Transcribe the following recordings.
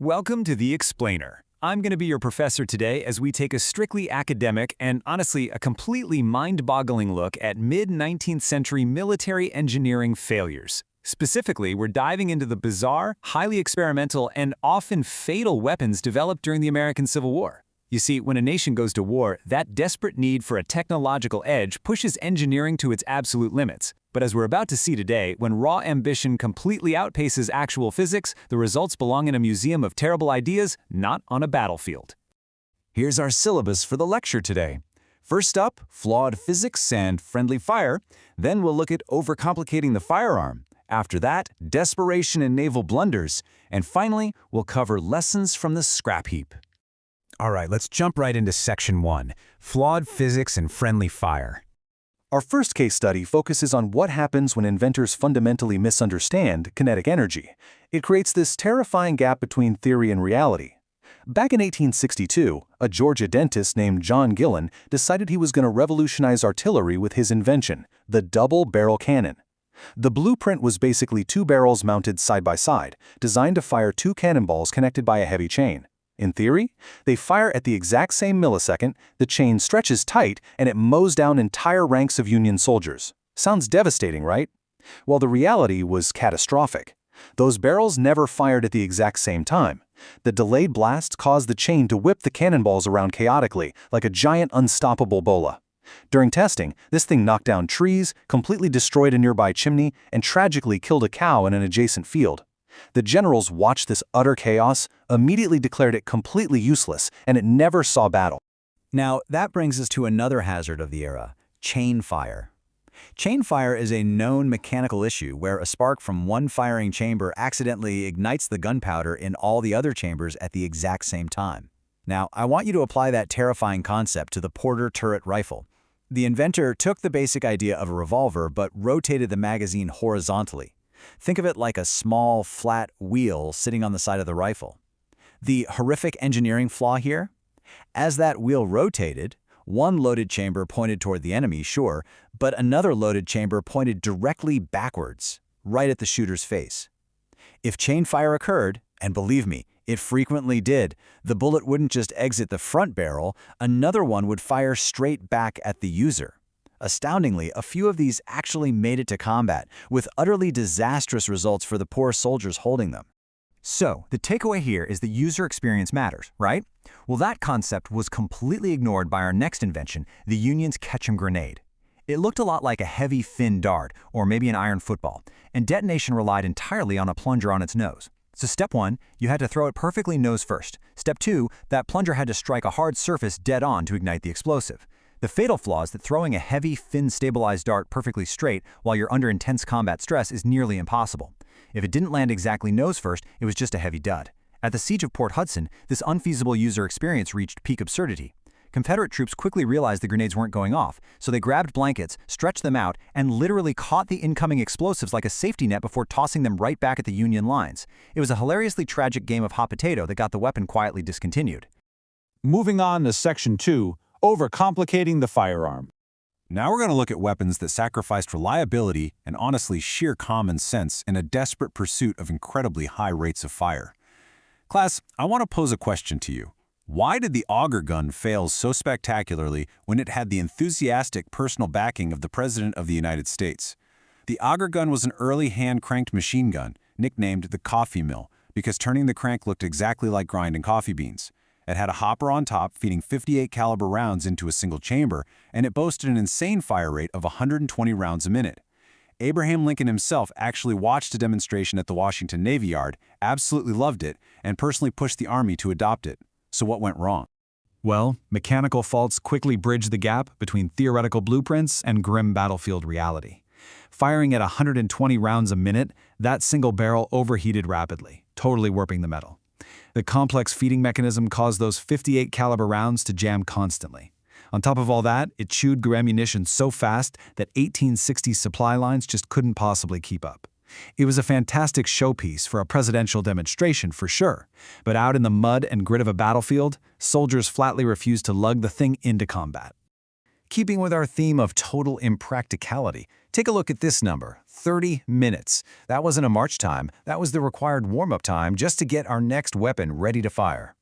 Welcome to The Explainer. I'm going to be your professor today as we take a strictly academic and honestly a completely mind-boggling look at mid-19th century military engineering failures. Specifically, we're diving into the bizarre, highly experimental, and often fatal weapons developed during the American Civil War. You see, when a nation goes to war, that desperate need for a technological edge pushes engineering to its absolute limits. But as we're about to see today, when raw ambition completely outpaces actual physics, the results belong in a museum of terrible ideas, not on a battlefield. Here's our syllabus for the lecture today. First up, flawed physics and friendly fire. Then we'll look at overcomplicating the firearm. After that, desperation and naval blunders. And finally, we'll cover lessons from the scrap heap. All right, let's jump right into Section 1, Flawed Physics and Friendly Fire. Our first case study focuses on what happens when inventors fundamentally misunderstand kinetic energy. It creates this terrifying gap between theory and reality. Back in 1862, a Georgia dentist named John Gillen decided he was going to revolutionize artillery with his invention, the double-barrel cannon. The blueprint was basically two barrels mounted side by side, designed to fire two cannonballs connected by a heavy chain. In theory, they fire at the exact same millisecond, the chain stretches tight, and it mows down entire ranks of Union soldiers. Sounds devastating, right? Well, the reality was catastrophic. Those barrels never fired at the exact same time. The delayed blasts caused the chain to whip the cannonballs around chaotically, like a giant unstoppable bola. During testing, this thing knocked down trees, completely destroyed a nearby chimney, and tragically killed a cow in an adjacent field. The generals watched this utter chaos, immediately declared it completely useless, and it never saw battle. Now, that brings us to another hazard of the era, chain fire. Chain fire is a known mechanical issue where a spark from one firing chamber accidentally ignites the gunpowder in all the other chambers at the exact same time. Now, I want you to apply that terrifying concept to the Porter turret rifle. The inventor took the basic idea of a revolver but rotated the magazine horizontally. Think of it like a small, flat wheel sitting on the side of the rifle. The horrific engineering flaw here? As that wheel rotated, one loaded chamber pointed toward the enemy, sure, but another loaded chamber pointed directly backwards, right at the shooter's face. If chain fire occurred, and believe me, it frequently did, the bullet wouldn't just exit the front barrel, another one would fire straight back at the user. Astoundingly, a few of these actually made it to combat, with utterly disastrous results for the poor soldiers holding them. So, the takeaway here is that user experience matters, right? Well, that concept was completely ignored by our next invention, the Union's Ketchum grenade. It looked a lot like a heavy, thin dart, or maybe an iron football, and detonation relied entirely on a plunger on its nose. So step 1, you had to throw it perfectly nose first. Step 2, that plunger had to strike a hard surface dead on to ignite the explosive. The fatal flaw is that throwing a heavy, thin, stabilized dart perfectly straight while you're under intense combat stress is nearly impossible. If it didn't land exactly nose first, it was just a heavy dud. At the Siege of Port Hudson, this unfeasible user experience reached peak absurdity. Confederate troops quickly realized the grenades weren't going off, so they grabbed blankets, stretched them out, and literally caught the incoming explosives like a safety net before tossing them right back at the Union lines. It was a hilariously tragic game of hot potato that got the weapon quietly discontinued. Moving on to Section 2, Overcomplicating the firearm. Now we're going to look at weapons that sacrificed reliability and honestly sheer common sense in a desperate pursuit of incredibly high rates of fire. Class, I want to pose a question to you. Why did the auger gun fail so spectacularly when it had the enthusiastic personal backing of the President of the United States? The auger gun was an early hand-cranked machine gun, nicknamed the coffee mill, because turning the crank looked exactly like grinding coffee beans. It had a hopper on top feeding 58 caliber rounds into a single chamber, and it boasted an insane fire rate of 120 rounds a minute. Abraham Lincoln himself actually watched a demonstration at the Washington Navy Yard, absolutely loved it, and personally pushed the Army to adopt it. So what went wrong? Well, mechanical faults quickly bridged the gap between theoretical blueprints and grim battlefield reality. Firing at 120 rounds a minute, that single barrel overheated rapidly, totally warping the metal. The complex feeding mechanism caused those 58 caliber rounds to jam constantly. On top of all that, it chewed through ammunition so fast that 1860s supply lines just couldn't possibly keep up. It was a fantastic showpiece for a presidential demonstration for sure, but out in the mud and grit of a battlefield, soldiers flatly refused to lug the thing into combat. Keeping with our theme of total impracticality, take a look at this number, 30 minutes. That wasn't a march time, that was the required warm-up time just to get our next weapon ready to fire.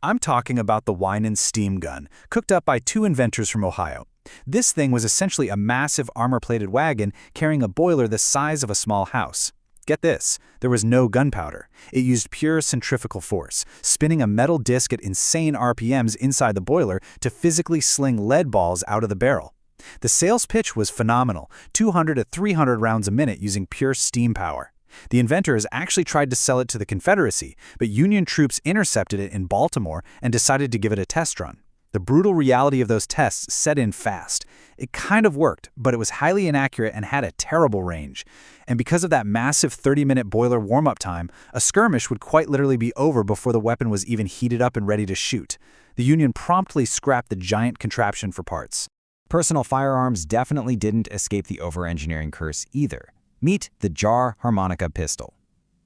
I'm talking about the Winan steam gun, cooked up by two inventors from Ohio. This thing was essentially a massive armor-plated wagon carrying a boiler the size of a small house. Get this, there was no gunpowder. It used pure centrifugal force, spinning a metal disc at insane RPMs inside the boiler to physically sling lead balls out of the barrel. The sales pitch was phenomenal, 200 to 300 rounds a minute using pure steam power. The inventors actually tried to sell it to the Confederacy, but Union troops intercepted it in Baltimore and decided to give it a test run. The brutal reality of those tests set in fast. It kind of worked, but it was highly inaccurate and had a terrible range. And because of that massive 30-minute boiler warm-up time, a skirmish would quite literally be over before the weapon was even heated up and ready to shoot. The Union promptly scrapped the giant contraption for parts. Personal firearms definitely didn't escape the over-engineering curse either. Meet the jar harmonica pistol.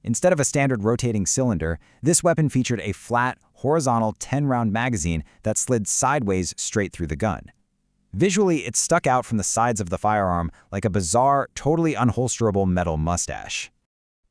Instead of a standard rotating cylinder, this weapon featured a flat, horizontal 10-round magazine that slid sideways straight through the gun. Visually, it stuck out from the sides of the firearm like a bizarre, totally unholsterable metal mustache.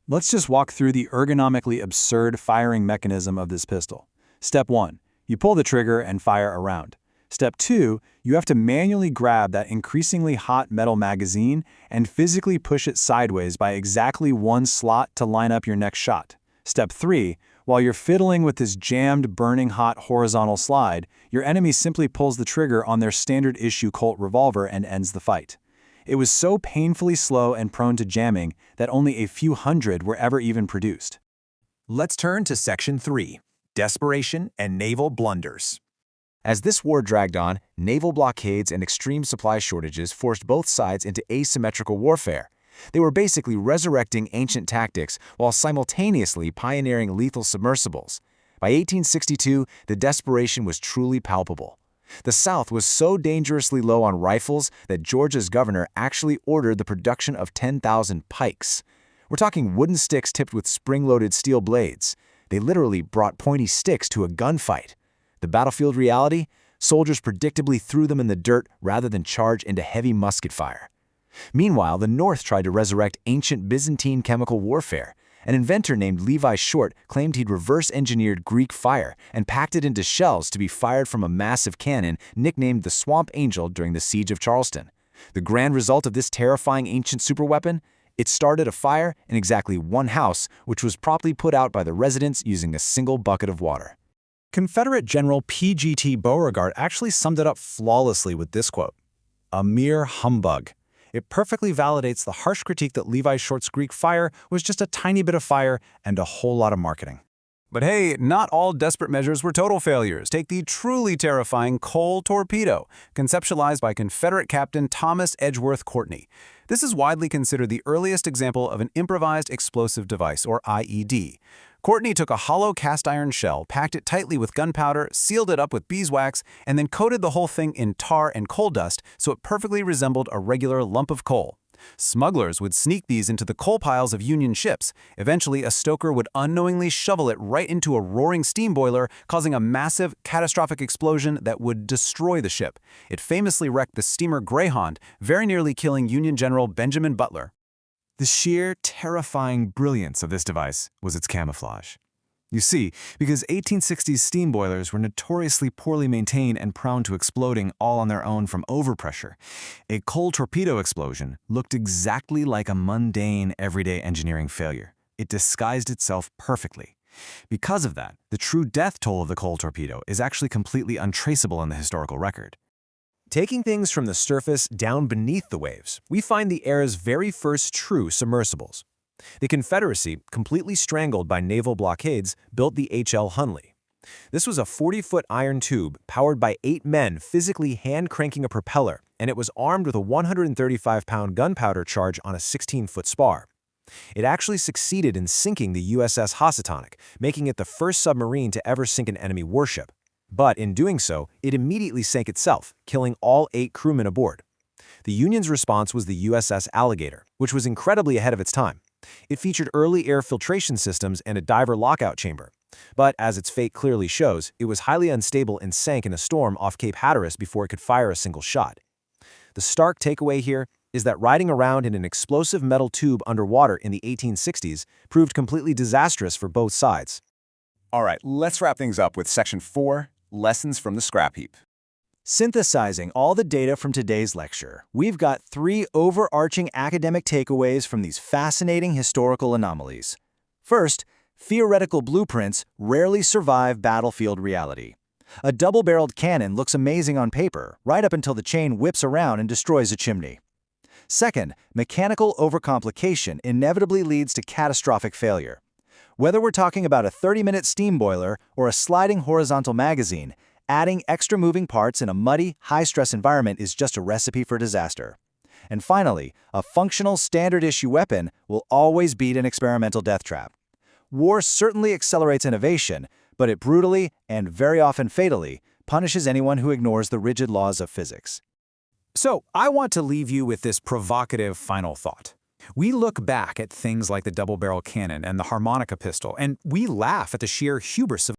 Let's just walk through the ergonomically absurd firing mechanism of this pistol. Step 1. You pull the trigger and fire around. Step 2. You have to manually grab that increasingly hot metal magazine and physically push it sideways by exactly one slot to line up your next shot. Step 3. While you're fiddling with this jammed, burning hot horizontal slide, your enemy simply pulls the trigger on their standard issue Colt revolver and ends the fight. It was so painfully slow and prone to jamming that only a few hundred were ever even produced. Let's turn to Section 3, Desperation and Naval Blunders. As this war dragged on, naval blockades and extreme supply shortages forced both sides into asymmetrical warfare. They were basically resurrecting ancient tactics while simultaneously pioneering lethal submersibles. By 1862, the desperation was truly palpable. The South was so dangerously low on rifles that Georgia's governor actually ordered the production of 10,000 pikes. We're talking wooden sticks tipped with spring-loaded steel blades. They literally brought pointy sticks to a gunfight. The battlefield reality? Soldiers predictably threw them in the dirt rather than charge into heavy musket fire. Meanwhile, the North tried to resurrect ancient Byzantine chemical warfare. An inventor named Levi Short claimed he'd reverse-engineered Greek fire and packed it into shells to be fired from a massive cannon nicknamed the Swamp Angel during the Siege of Charleston. The grand result of this terrifying ancient superweapon? It started a fire in exactly one house, which was promptly put out by the residents using a single bucket of water. Confederate General P.G.T. Beauregard actually summed it up flawlessly with this quote, "A mere humbug." It perfectly validates the harsh critique that Levi Short's Greek fire was just a tiny bit of fire and a whole lot of marketing. But hey, not all desperate measures were total failures. Take the truly terrifying Coal Torpedo, conceptualized by Confederate Captain Thomas Edgeworth Courtney. This is widely considered the earliest example of an improvised explosive device, or IED. Courtney took a hollow cast-iron shell, packed it tightly with gunpowder, sealed it up with beeswax, and then coated the whole thing in tar and coal dust so it perfectly resembled a regular lump of coal. Smugglers would sneak these into the coal piles of Union ships. Eventually, a stoker would unknowingly shovel it right into a roaring steam boiler, causing a massive, catastrophic explosion that would destroy the ship. It famously wrecked the steamer Greyhound, very nearly killing Union General Benjamin Butler. The sheer, terrifying brilliance of this device was its camouflage. You see, because 1860s steam boilers were notoriously poorly maintained and prone to exploding all on their own from overpressure, a coal torpedo explosion looked exactly like a mundane, everyday engineering failure. It disguised itself perfectly. Because of that, the true death toll of the coal torpedo is actually completely untraceable in the historical record. Taking things from the surface down beneath the waves, we find the era's very first true submersibles. The Confederacy, completely strangled by naval blockades, built the H.L. Hunley. This was a 40-foot iron tube powered by 8 men physically hand-cranking a propeller, and it was armed with a 135-pound gunpowder charge on a 16-foot spar. It actually succeeded in sinking the USS Housatonic, making it the first submarine to ever sink an enemy warship. But in doing so, it immediately sank itself, killing all 8 crewmen aboard. The Union's response was the USS Alligator, which was incredibly ahead of its time. It featured early air filtration systems and a diver lockout chamber. But as its fate clearly shows, it was highly unstable and sank in a storm off Cape Hatteras before it could fire a single shot. The stark takeaway here is that riding around in an explosive metal tube underwater in the 1860s proved completely disastrous for both sides. All right, let's wrap things up with Section 4, Lessons from the Scrap Heap. Synthesizing all the data from today's lecture, we've got 3 overarching academic takeaways from these fascinating historical anomalies. First, theoretical blueprints rarely survive battlefield reality. A double-barreled cannon looks amazing on paper, right up until the chain whips around and destroys a chimney. Second, mechanical overcomplication inevitably leads to catastrophic failure. Whether we're talking about a 30-minute steam boiler or a sliding horizontal magazine, adding extra moving parts in a muddy, high-stress environment is just a recipe for disaster. And finally, a functional standard-issue weapon will always beat an experimental death trap. War certainly accelerates innovation, but it brutally, and very often fatally, punishes anyone who ignores the rigid laws of physics. So, I want to leave you with this provocative final thought. We look back at things like the double-barrel cannon and the harmonica pistol, and we laugh at the sheer hubris of